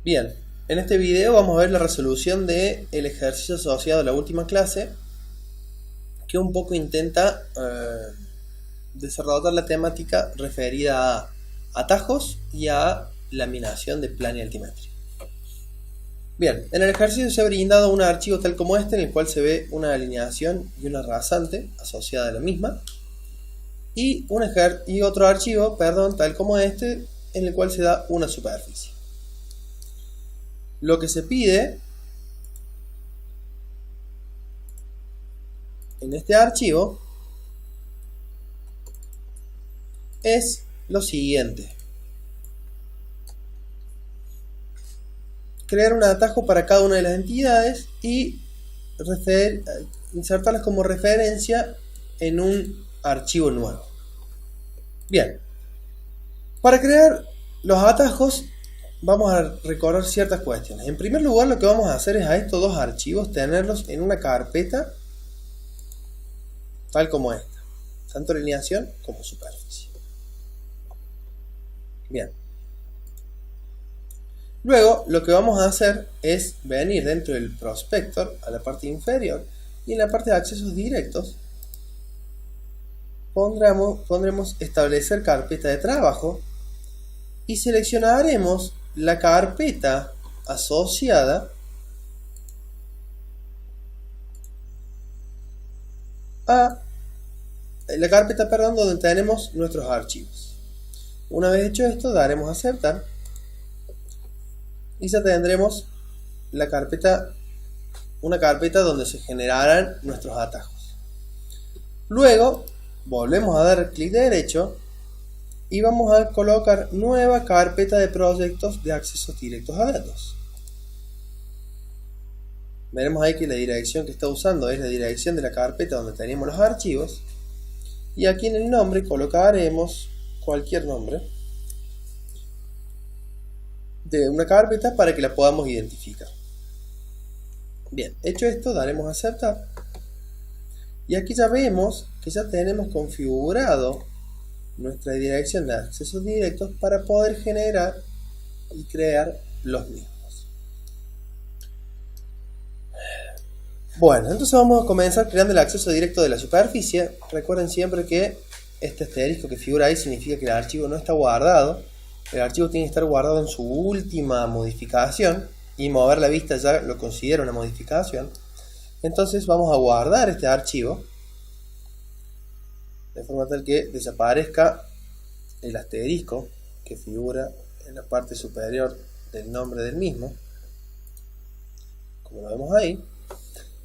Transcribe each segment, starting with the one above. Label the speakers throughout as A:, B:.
A: Bien, en este video vamos a ver la resolución del ejercicio asociado a la última clase, que un poco intenta desarrollar la temática referida a atajos y a laminación de plano y altimetría. Bien, en el ejercicio se ha brindado un archivo tal como este, en el cual se ve una alineación y una rasante asociada a la misma, y otro archivo, tal como este, en el cual se da una superficie. Lo que se pide en este archivo es lo siguiente: crear un atajo para cada una de las entidades y insertarlas como referencia en un archivo nuevo. Bien, para crear los atajos vamos a recorrer ciertas cuestiones. En primer lugar, lo que vamos a hacer es a estos dos archivos tenerlos en una carpeta tal como esta, tanto alineación como superficie. Bien, luego lo que vamos a hacer es venir dentro del prospector a la parte inferior y en la parte de accesos directos pondremos establecer carpeta de trabajo y seleccionaremos la carpeta asociada a la carpeta, donde tenemos nuestros archivos. Una vez hecho esto, daremos a aceptar y ya tendremos una carpeta donde se generarán nuestros atajos. Luego volvemos a dar clic derecho y vamos a colocar nueva carpeta de proyectos de accesos directos a datos. Veremos ahí que la dirección que está usando es la dirección de la carpeta donde tenemos los archivos, y aquí en el nombre colocaremos cualquier nombre de una carpeta para que la podamos identificar. Bien, hecho esto, daremos a aceptar y aquí ya vemos que ya tenemos configurado nuestra dirección de accesos directos para poder generar y crear los mismos. Bueno, entonces vamos a comenzar creando el acceso directo de la superficie. Recuerden siempre que este asterisco que figura ahí significa que el archivo no está guardado. El archivo tiene que estar guardado en su última modificación, y mover la vista ya lo considera una modificación. Entonces vamos a guardar este archivo de forma tal que desaparezca el asterisco que figura en la parte superior del nombre del mismo, como lo vemos ahí.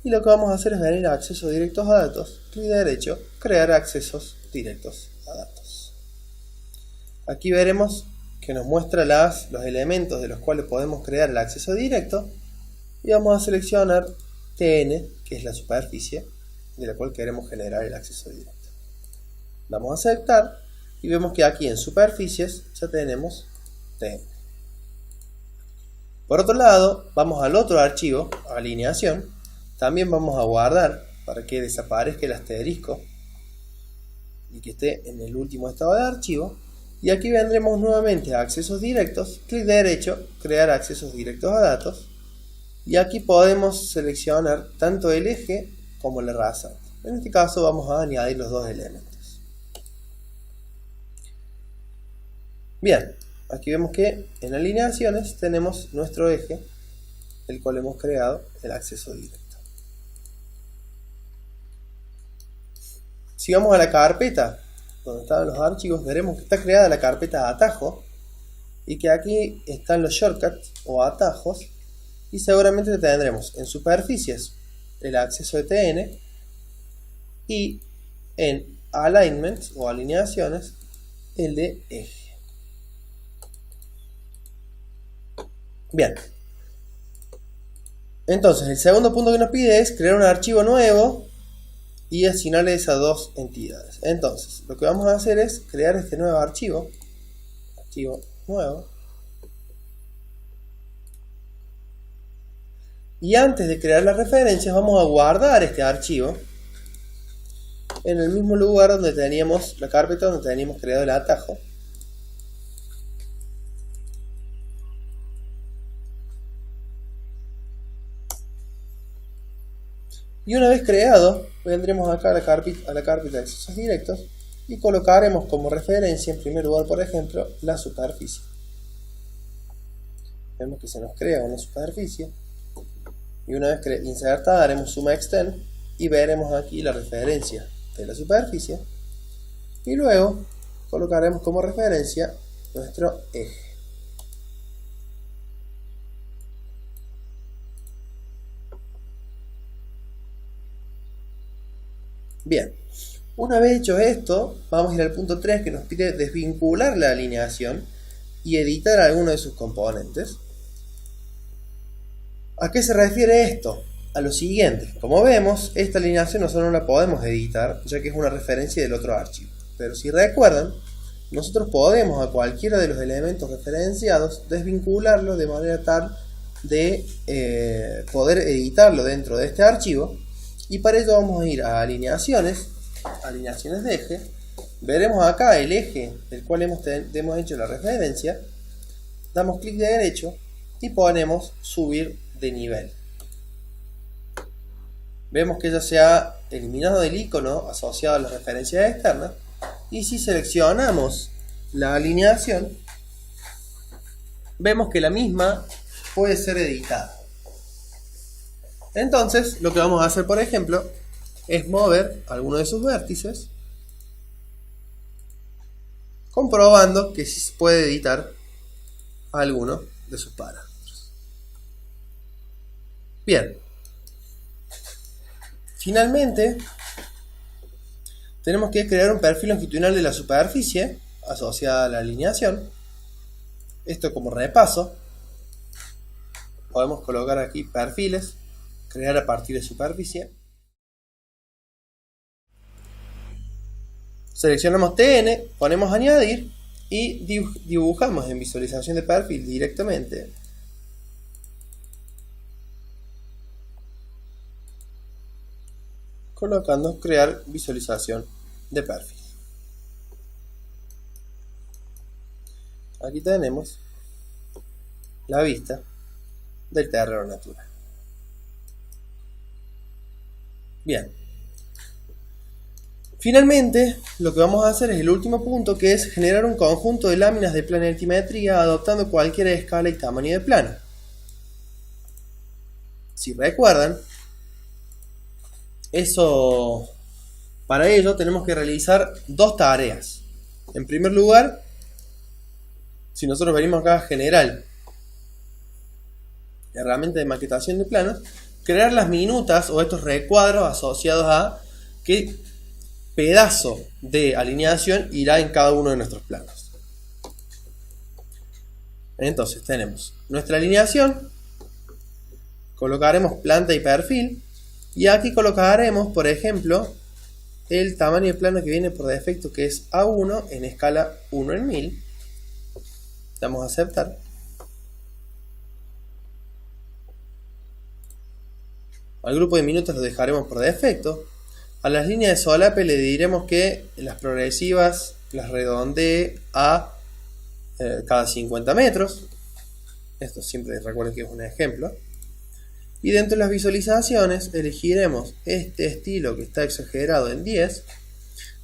A: Y lo que vamos a hacer es venir a accesos directos a datos, clic derecho, crear accesos directos a datos. Aquí veremos que nos muestra los elementos de los cuales podemos crear el acceso directo, y vamos a seleccionar TN, que es la superficie de la cual queremos generar el acceso directo. Damos a aceptar y vemos que aquí en superficies ya tenemos TN. Por otro lado, vamos al otro archivo, alineación. También vamos a guardar para que desaparezca el asterisco y que esté en el último estado de archivo. Y aquí vendremos nuevamente a accesos directos, clic derecho, crear accesos directos a datos. Y aquí podemos seleccionar tanto el eje como la rasante. En este caso vamos a añadir los dos elementos. Bien, aquí vemos que en alineaciones tenemos nuestro eje, el cual hemos creado el acceso directo. Si vamos a la carpeta donde están los archivos, veremos que está creada la carpeta atajo y que aquí están los shortcuts o atajos, y seguramente tendremos en superficies el acceso de TN y en alignments o alineaciones el de eje. Bien, entonces el segundo punto que nos pide es crear un archivo nuevo y asignarles a dos entidades. Entonces, lo que vamos a hacer es crear este nuevo archivo nuevo, y antes de crear las referencias vamos a guardar este archivo en el mismo lugar donde teníamos la carpeta donde teníamos creado el atajo. Y una vez creado, vendremos acá a la carpeta de accesos directos y colocaremos como referencia, en primer lugar, por ejemplo, la superficie. Vemos que se nos crea una superficie y una vez insertada haremos suma extend y veremos aquí la referencia de la superficie y luego colocaremos como referencia nuestro eje. Bien, una vez hecho esto, vamos a ir al punto 3 que nos pide desvincular la alineación y editar alguno de sus componentes. ¿A qué se refiere esto? A lo siguiente, como vemos, esta alineación nosotros no la podemos editar, ya que es una referencia del otro archivo. Pero si recuerdan, nosotros podemos a cualquiera de los elementos referenciados desvincularlo de manera tal de poder editarlo dentro de este archivo. Y para ello vamos a ir a alineaciones de eje. Veremos acá el eje del cual hemos hecho la referencia. Damos clic derecho y ponemos subir de nivel. Vemos que ya se ha eliminado el icono asociado a las referencias externas. Y si seleccionamos la alineación, vemos que la misma puede ser editada. Entonces, lo que vamos a hacer, por ejemplo, es mover alguno de sus vértices, comprobando que sí se puede editar alguno de sus parámetros. Bien. Finalmente, tenemos que crear un perfil longitudinal de la superficie asociada a la alineación. Esto como repaso. Podemos colocar aquí perfiles, crear a partir de superficie. Seleccionamos TN, ponemos añadir y dibujamos en visualización de perfil directamente. Colocando crear visualización de perfil. Aquí tenemos la vista del terreno natural. Bien. Finalmente, lo que vamos a hacer es el último punto, que es generar un conjunto de láminas de planetimetría adoptando cualquier escala y tamaño de plano. Si recuerdan, para ello tenemos que realizar dos tareas. En primer lugar, si nosotros venimos acá a general, herramienta de maquetación de planos, crear las minutas o estos recuadros asociados a qué pedazo de alineación irá en cada uno de nuestros planos. Entonces tenemos nuestra alineación, colocaremos planta y perfil, y aquí colocaremos, por ejemplo, el tamaño de plano que viene por defecto, que es A1 en escala 1 en 1000. Damos a aceptar. Al grupo de minutos lo dejaremos por defecto. A las líneas de solape le diremos que las progresivas las redondee a cada 50 metros. Esto siempre recuerden que es un ejemplo. Y dentro de las visualizaciones elegiremos este estilo que está exagerado en 10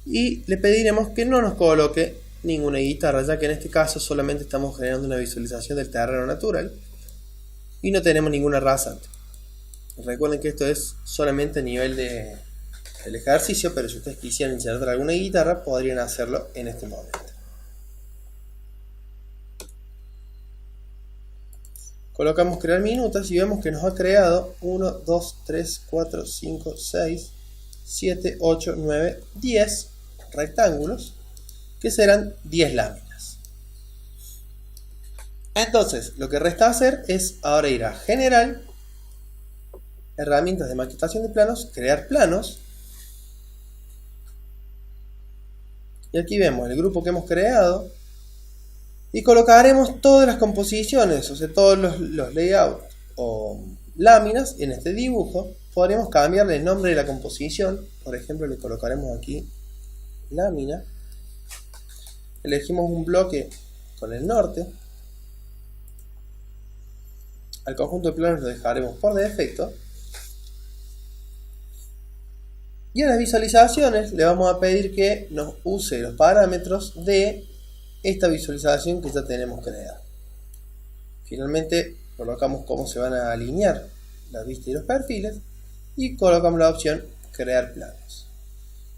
A: y le pediremos que no nos coloque ninguna guitarra, ya que en este caso solamente estamos generando una visualización del terreno natural y no tenemos ninguna rasante. Recuerden que esto es solamente a nivel del ejercicio, pero si ustedes quisieran insertar alguna guitarra podrían hacerlo en este momento. Colocamos crear minutas y vemos que nos ha creado 1, 2, 3, 4, 5, 6, 7, 8, 9, 10 rectángulos que serán 10 láminas. Entonces, lo que resta hacer es ahora ir a General, Herramientas de maquetación de planos, Crear planos. Y aquí vemos el grupo que hemos creado. Y colocaremos todas las composiciones, o sea, todos los layouts o láminas en este dibujo. Podremos cambiarle el nombre de la composición. Por ejemplo, le colocaremos aquí lámina. Elegimos un bloque con el norte. Al conjunto de planos lo dejaremos por defecto. Y en las visualizaciones le vamos a pedir que nos use los parámetros de esta visualización que ya tenemos creada. Finalmente colocamos cómo se van a alinear las vistas y los perfiles y colocamos la opción crear planos.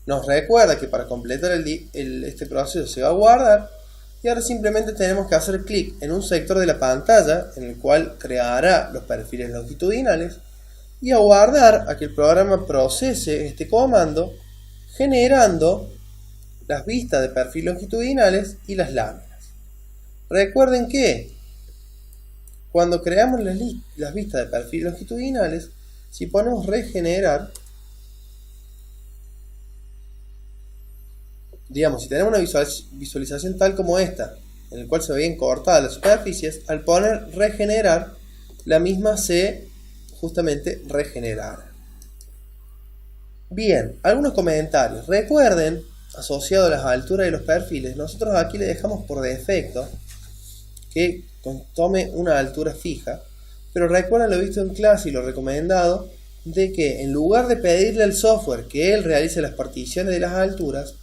A: Nos recuerda que para completar este proceso se va a guardar y ahora simplemente tenemos que hacer clic en un sector de la pantalla en el cual creará los perfiles longitudinales y aguardar a que el programa procese este comando generando las vistas de perfil longitudinales y las láminas. Recuerden que cuando creamos las vistas de perfil longitudinales, si ponemos regenerar, digamos, si tenemos una visualización tal como esta, en el cual se veían cortadas las superficies, al poner regenerar, la misma se justamente regenerará. Bien, algunos comentarios. Recuerden, asociado a las alturas de los perfiles, nosotros aquí le dejamos por defecto que tome una altura fija, pero recuerden lo visto en clase y lo recomendado, de que en lugar de pedirle al software que él realice las particiones de las alturas,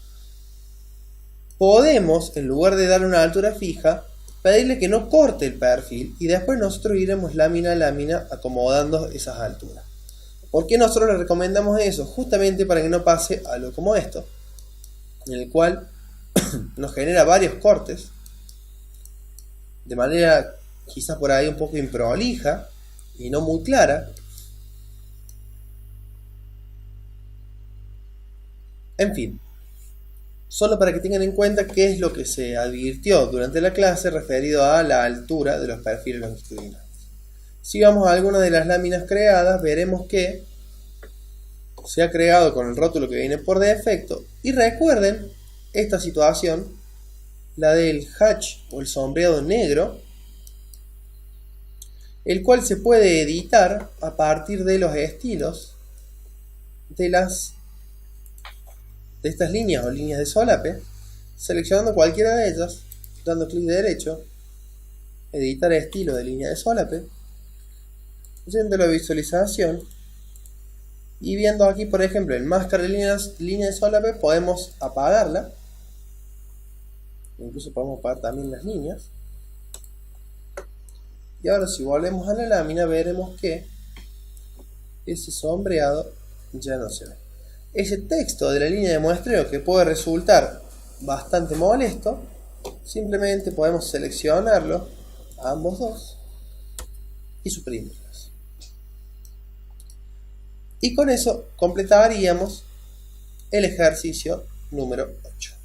A: podemos, en lugar de darle una altura fija, pedirle que no corte el perfil y después nosotros iremos lámina a lámina acomodando esas alturas. ¿Por qué nosotros le recomendamos eso? Justamente para que no pase algo como esto, en el cual nos genera varios cortes, de manera quizás por ahí un poco improlija y no muy clara. En fin, solo para que tengan en cuenta qué es lo que se advirtió durante la clase referido a la altura de los perfiles longitudinales. Si vamos a alguna de las láminas creadas, veremos que se ha creado con el rótulo que viene por defecto. Y recuerden esta situación, la del hatch o el sombreado negro, el cual se puede editar a partir de los estilos de estas líneas o líneas de solape, seleccionando cualquiera de ellas, dando clic derecho, editar estilo de línea de solape, yendo a la visualización y viendo aquí, por ejemplo, en máscara de línea de solape, podemos apagarla. Incluso podemos apagar también las líneas. Y ahora si volvemos a la lámina veremos que ese sombreado ya no se ve. Ese texto de la línea de muestreo que puede resultar bastante molesto, simplemente podemos seleccionarlo a ambos dos y suprimirlos. Y con eso completaríamos el ejercicio número 8.